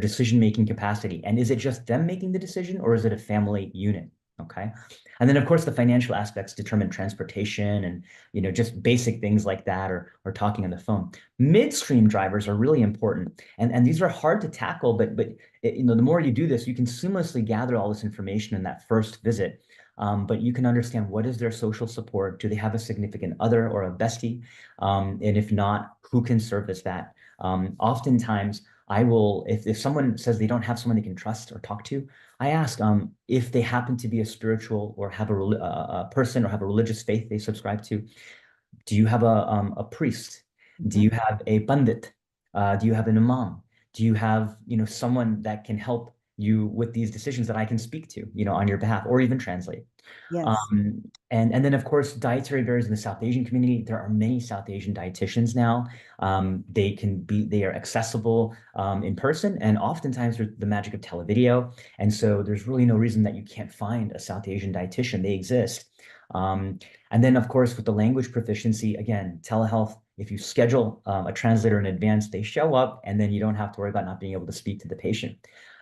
decision making capacity? And is it just them making the decision, or is it a family unit? Okay. And then of course the financial aspects determine transportation and just basic things like that, or talking on the phone. Midstream drivers are really important, and these are hard to tackle, but the more you do this, you can seamlessly gather all this information in that first visit. But you can understand, what is their social support? Do they have a significant other or a bestie? And if not, who can serve as that? Oftentimes, I will, if someone says they don't have someone they can trust or talk to, I ask if they happen to be a spiritual or have a person or have a religious faith they subscribe to. Do you have a priest? Do Mhm. you have a pandit? Do you have an imam? Do you have, someone that can help you with these decisions that I can speak to, on your behalf, or even translate? Yes. Um, and then of course, dietary varies in the South Asian community. There are many South Asian dietitians now. They are accessible in person, and oftentimes there's the magic of televideo. And so there's really no reason that you can't find a South Asian dietitian. They exist. Um, and then of course, with the language proficiency, again, telehealth, if you schedule a translator in advance, they show up, and then you don't have to worry about not being able to speak to the patient.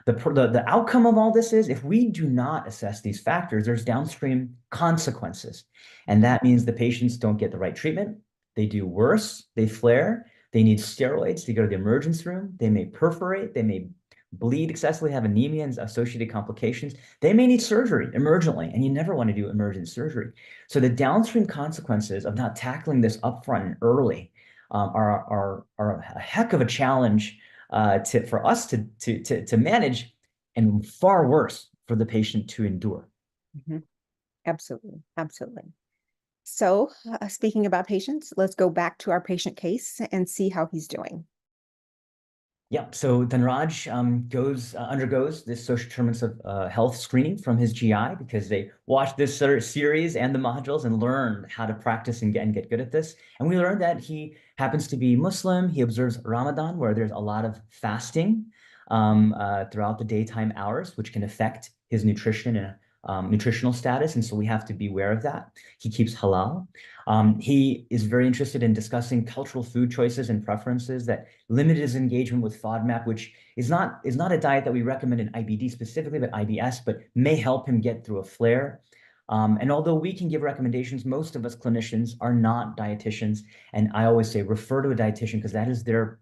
The outcome of all this is, if we do not assess these factors, there's downstream consequences. And that means the patients don't get the right treatment. They do worse. They flare. They need steroids to go to the emergency room. They may perforate. They may bleed excessively, have anemia and associated complications. They may need surgery emergently, and you never want to do emergent surgery. So the downstream consequences of not tackling this upfront and early are a heck of a challenge for us to manage, and far worse for the patient to endure. Mhm. Absolutely. Absolutely. So, speaking about patients, let's go back to our patient case and see how he's doing. Yeah, so Dhanraj undergoes this social determinants of health screening from his GI, because they watched this series and the modules and learned how to practice and get good at this. And we learned that he happens to be Muslim. He observes Ramadan, where there's a lot of fasting throughout the daytime hours, which can affect his nutrition and nutritional status. And so we have to be aware of that. He keeps halal. He is very interested in discussing cultural food choices and preferences that limit his engagement with FODMAP, which is not a diet that we recommend in IBD specifically, but IBS, but may help him get through a flare. And although we can give recommendations, most of us clinicians are not dietitians. And I always say, refer to a dietitian, because that is their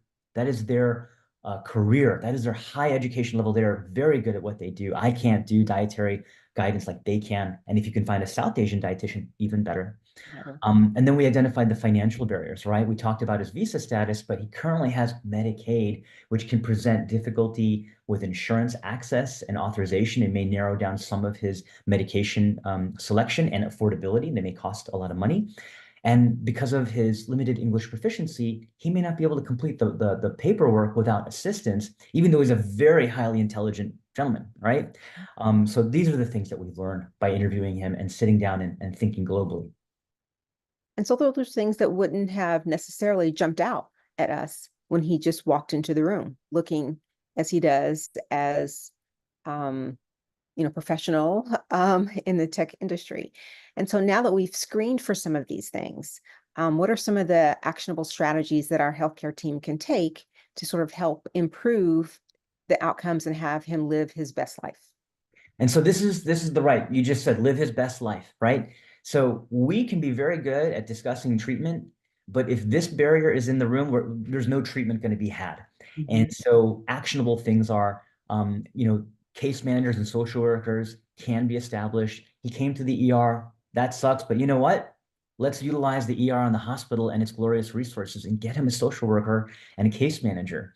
career. That is their high education level. They're very good at what they do. I can't do dietary guidance like they can. And if you can find a South Asian dietitian, even better. Better. And then we identified the financial barriers, right? We talked about his visa status, but he currently has Medicaid, which can present difficulty with insurance access and authorization. It may narrow down some of his medication selection and affordability. They may cost a lot of money. And because of his limited English proficiency, he may not be able to complete the paperwork without assistance, even though he's a very highly intelligent gentleman, right? So these are the things that we've learned by interviewing him and sitting down and thinking globally. And so those are things that wouldn't have necessarily jumped out at us when he just walked into the room, looking as he does as um, professional in the tech industry. And so now that we've screened for some of these things, what are some of the actionable strategies that our healthcare team can take to sort of help improve the outcomes and have him live his best life? And so this is the right. You just said live his best life, right? So we can be very good at discussing treatment, but if this barrier is in the room, where there's no treatment going to be had. And Mhm. so actionable things are, case managers and social workers can be established. He came to the ER. That sucks, but you know what? Let's utilize the ER in the hospital and its glorious resources and get him a social worker and a case manager.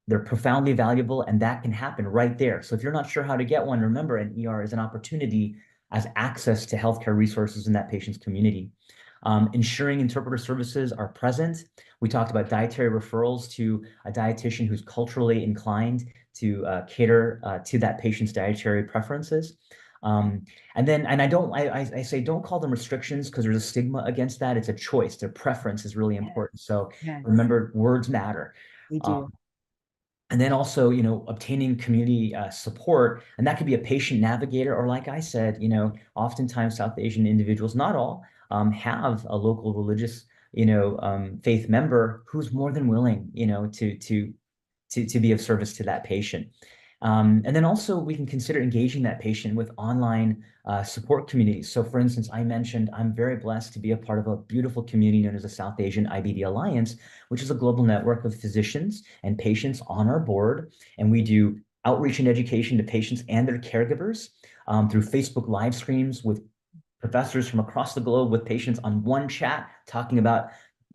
They're profoundly valuable, and that can happen right there. So if you're not sure how to get one, remember an ER is an opportunity as access to healthcare resources in that patient's community. Ensuring interpreter services are present. We talked about dietary referrals to a dietitian who's culturally inclined to cater to that patient's dietary preferences. And I say don't call them restrictions because there's a stigma against that. It's a choice. Their preference is really Yes. important. So Yes, remember, words matter. they Um, do. and then also, obtaining community support, and that could be a patient navigator, or like I said, oftentimes South Asian individuals, not all, have a local religious, faith member who's more than willing, to be of service to that patient. And then also we can consider engaging that patient with online support communities. So for instance, I mentioned I'm very blessed to be a part of a beautiful community known as the South Asian IBD Alliance, which is a global network of physicians and patients on our board. And we do outreach and education to patients and their caregivers through Facebook live streams with professors from across the globe with patients on one chat talking about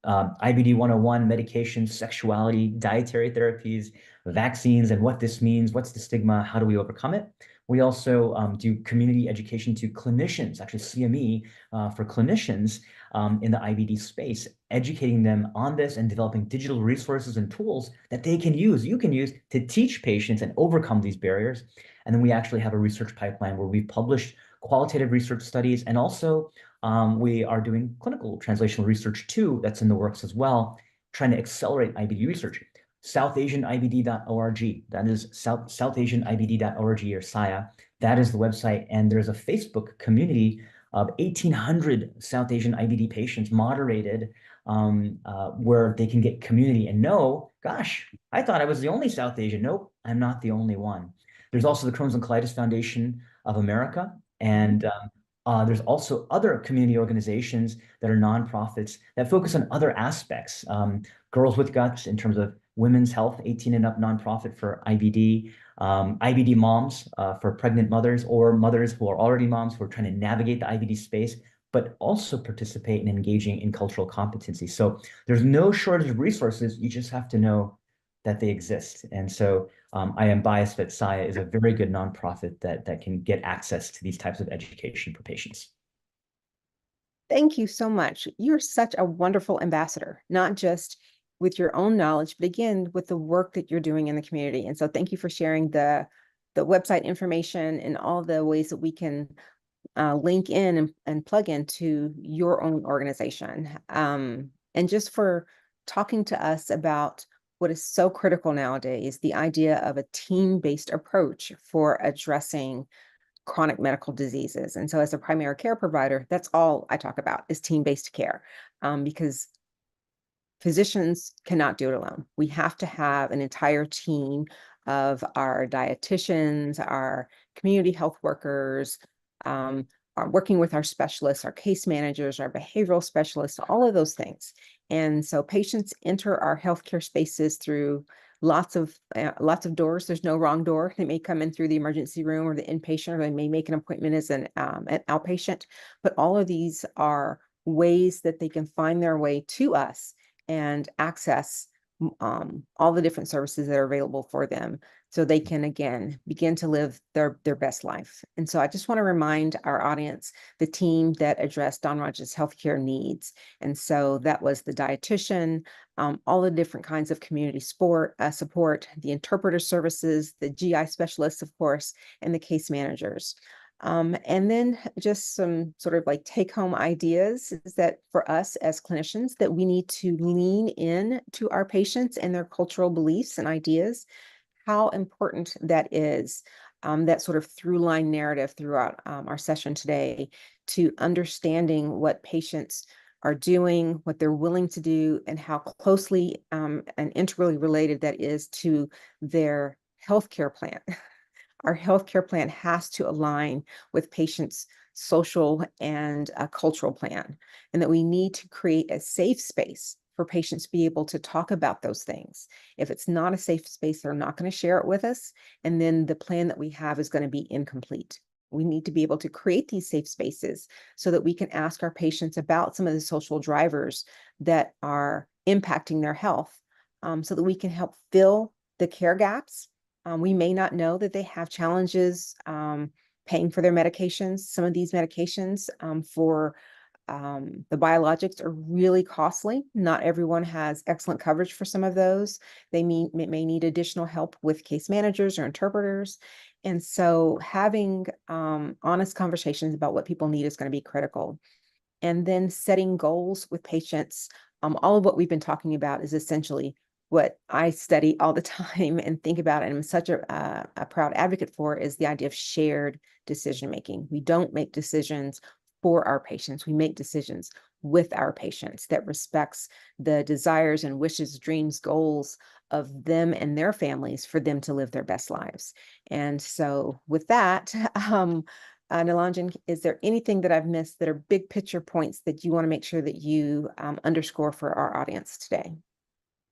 IBD 101, medications, sexuality, dietary therapies, vaccines, and what this means, what's the stigma, how do we overcome it. We also do community education to clinicians, actually CME for clinicians in the IBD space, educating them on this and developing digital resources and tools that they can use, you can use to teach patients and overcome these barriers. And then we actually have a research pipeline where we've published qualitative research studies, and also we are doing clinical translational research too that's in the works as well, trying to accelerate IBD research. SouthAsianIBD.org. That is SouthAsianIBD.org or SIA. That is the website. And there's a Facebook community of 1,800 South Asian IBD patients moderated where they can get community and know, gosh, I thought I was the only South Asian. Nope, I'm not the only one. There's also the Crohn's and Colitis Foundation of America. And there's also other community organizations that are nonprofits that focus on other aspects. Girls with Guts in terms of women's health, 18 and up nonprofit for IBD, IBD moms for pregnant mothers or mothers who are already moms who are trying to navigate the IBD space, but also participate in engaging in cultural competency. So there's no shortage of resources. You just have to know that they exist. And so I am biased, but SIA is a very good nonprofit that can get access to these types of education for patients. Thank you so much. You're such a wonderful ambassador, not just with your own knowledge, but again, with the work that you're doing in the community. And so thank you for sharing the website information and all the ways that we can link in and plug into your own organization. And just for talking to us about what is so critical nowadays, the idea of a team-based approach for addressing chronic medical diseases. And so as a primary care provider, that's all I talk about is team-based care, because physicians cannot do it alone. We have to have an entire team of our dietitians, our community health workers, are working with our specialists, our case managers, our behavioral specialists, all of those things. And so patients enter our healthcare spaces through lots of doors. There's no wrong door. They may come in through the emergency room or the inpatient, or they may make an appointment as an outpatient. But all of these are ways that they can find their way to us and access all the different services that are available for them, so they can again begin to live their best life. And so I just want to remind our audience the team that addressed Don Rogers' healthcare needs. And so that was the dietitian, all the different kinds of community support, the interpreter services, the GI specialists, of course, and the case managers. And then just some sort of like take home ideas is that for us as clinicians, that we need to lean in to our patients and their cultural beliefs and ideas, how important that is, that sort of through line narrative throughout our session today, to understanding what patients are doing, what they're willing to do, and how closely and integrally related that is to their healthcare plan. Our healthcare plan has to align with patients' social and cultural plan, and that we need to create a safe space for patients to be able to talk about those things. If it's not a safe space, they're not going to share it with us, and then the plan that we have is going to be incomplete. We need to be able to create these safe spaces so that we can ask our patients about some of the social drivers that are impacting their health, so that we can help fill the care gaps. We may not know that they have challenges paying for their medications. Some of these medications for the biologics are really costly. Not everyone has excellent coverage for some of those. They may need additional help with case managers or interpreters. And so having honest conversations about what people need is going to be critical. And then setting goals with patients. All of what we've been talking about is essentially what I study all the time and think about, and I'm such a proud advocate for, is the idea of shared decision making. We don't make decisions for our patients. We make decisions with our patients that respects the desires and wishes, dreams, goals of them and their families for them to live their best lives. And so with that, Nilanjan, is there anything that I've missed that are big picture points that you want to make sure that you underscore for our audience today?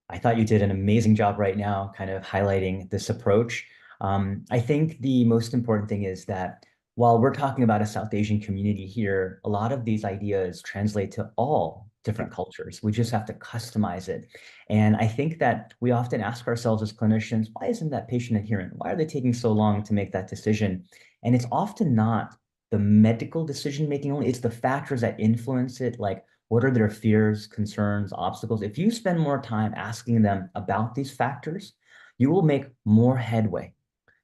I thought you did an amazing job right now, kind of highlighting this approach. I think the most important thing is that while we're talking about a South Asian community here, a lot of these ideas translate to all different cultures. We just have to customize it. And I think that we often ask ourselves as clinicians, why isn't that patient adherent? Why are they taking so long to make that decision? And it's often not the medical decision making only, it's the factors that influence it, like what are their fears, concerns, obstacles? If you spend more time asking them about these factors, you will make more headway.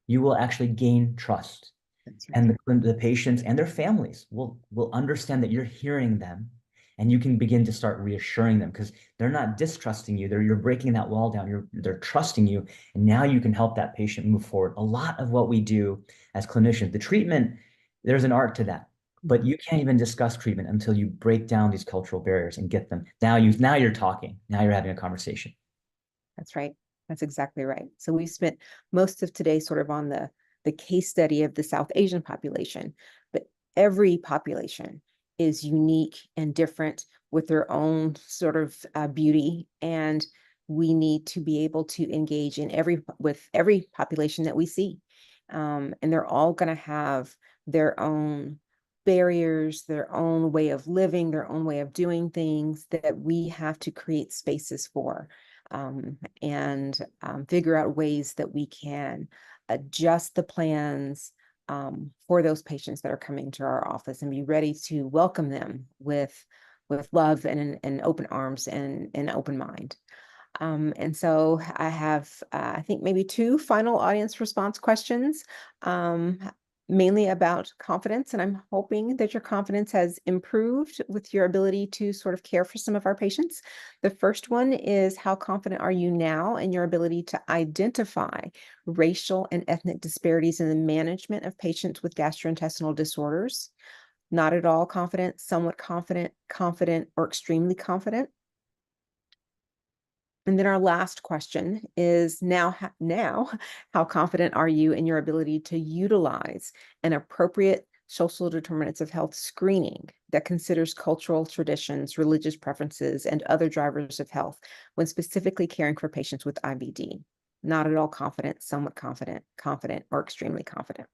You will actually gain trust. That's right. And the patients and their families will understand that you're hearing them, and you can begin to start reassuring them because they're not distrusting you. You're breaking that wall down. They're trusting you. And now you can help that patient move forward. A lot of what we do as clinicians, the treatment, there's an art to that. But you can't even discuss treatment until you break down these cultural barriers and get them. Now you're talking. Now you're having a conversation. That's right. That's exactly right. So we spent most of today sort of on the case study of the South Asian population, but every population is unique and different with their own sort of beauty, and we need to be able to engage in with every population that we see, and they're all going to have their own barriers, their own way of living, their own way of doing things that we have to create spaces for, and figure out ways that we can adjust the plans for those patients that are coming to our office, and be ready to welcome them with love and open arms and an open mind. And so I have, I think, maybe two final audience response questions, um, mainly about confidence. And I'm hoping that your confidence has improved with your ability to sort of care for some of our patients. The first one is, how confident are you now in your ability to identify racial and ethnic disparities in the management of patients with gastrointestinal disorders? Not at all confident, somewhat confident, confident, or extremely confident. And then our last question is, now, how confident are you in your ability to utilize an appropriate social determinants of health screening that considers cultural traditions, religious preferences, and other drivers of health when specifically caring for patients with IBD? not at all confident, somewhat confident, confident, or extremely confident.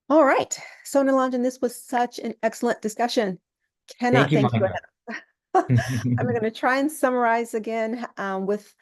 All right. So, Nilanjan, this was such an excellent discussion. Thank Cannot you, thank you Monica. enough. I'm going to try and summarize again with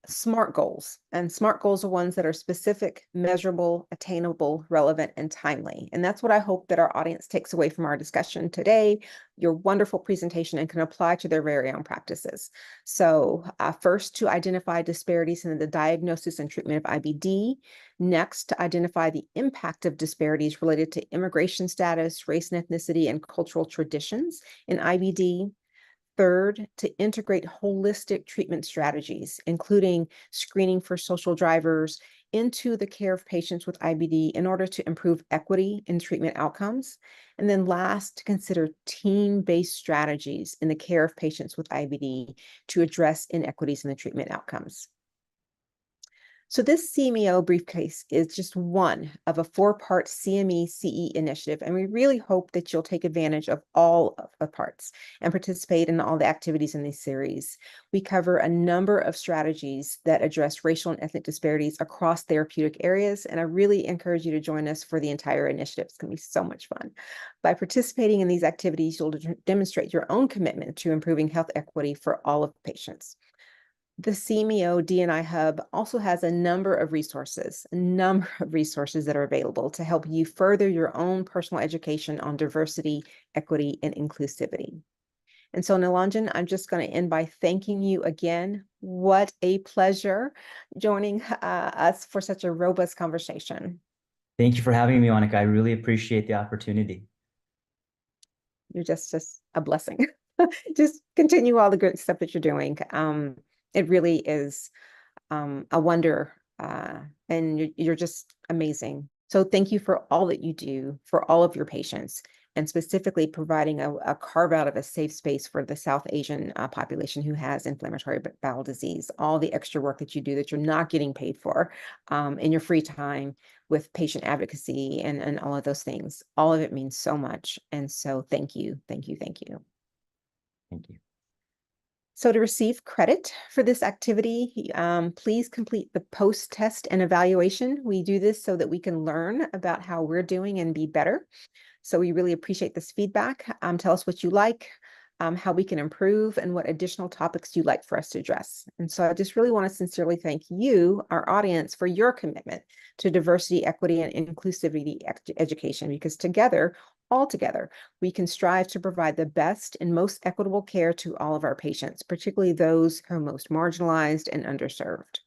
SMART goals. And SMART goals are ones that are specific, measurable, attainable, relevant, and timely. And that's what I hope that our audience takes away from our discussion today, your wonderful presentation, and can apply to their very own practices. So first, to identify disparities in the diagnosis and treatment of IBD. Next, to identify the impact of disparities related to immigration status, race and ethnicity, and cultural traditions in IBD. Third, to integrate holistic treatment strategies, including screening for social drivers into the care of patients with IBD in order to improve equity in treatment outcomes. And then last, to consider team-based strategies in the care of patients with IBD to address inequities in the treatment outcomes. So this CMEO briefcase is just one of a 4-part CME CE initiative, and we really hope that you'll take advantage of all of the parts and participate in all the activities in this series. We cover a number of strategies that address racial and ethnic disparities across therapeutic areas, and I really encourage you to join us for the entire initiative. It's going to be so much fun. By participating in these activities, you'll demonstrate your own commitment to improving health equity for all of patients. The CMEO D&I Hub also has a number of resources that are available to help you further your own personal education on diversity, equity, and inclusivity. And so, Nilanjan, I'm just going to end by thanking you again. What a pleasure joining us for such a robust conversation. Thank you for having me, Monica. I really appreciate the opportunity. You're just a blessing. Just continue all the good stuff that you're doing. It really is a wonder, and you're just amazing. So thank you for all that you do for all of your patients, and specifically providing a carve out of a safe space for the South Asian population who has inflammatory bowel disease. All the extra work that you do that you're not getting paid for in your free time with patient advocacy and all of those things. All of it means so much. And so thank you, thank you, thank you. Thank you. So to receive credit for this activity, please complete the post-test and evaluation. We do this so that we can learn about how we're doing and be better. So we really appreciate this feedback. Tell us what you like, how we can improve, and what additional topics you'd like for us to address. And so I just really want to sincerely thank you, our audience, for your commitment to diversity, equity, and inclusivity education, because together, all together, we can strive to provide the best and most equitable care to all of our patients, particularly those who are most marginalized and underserved.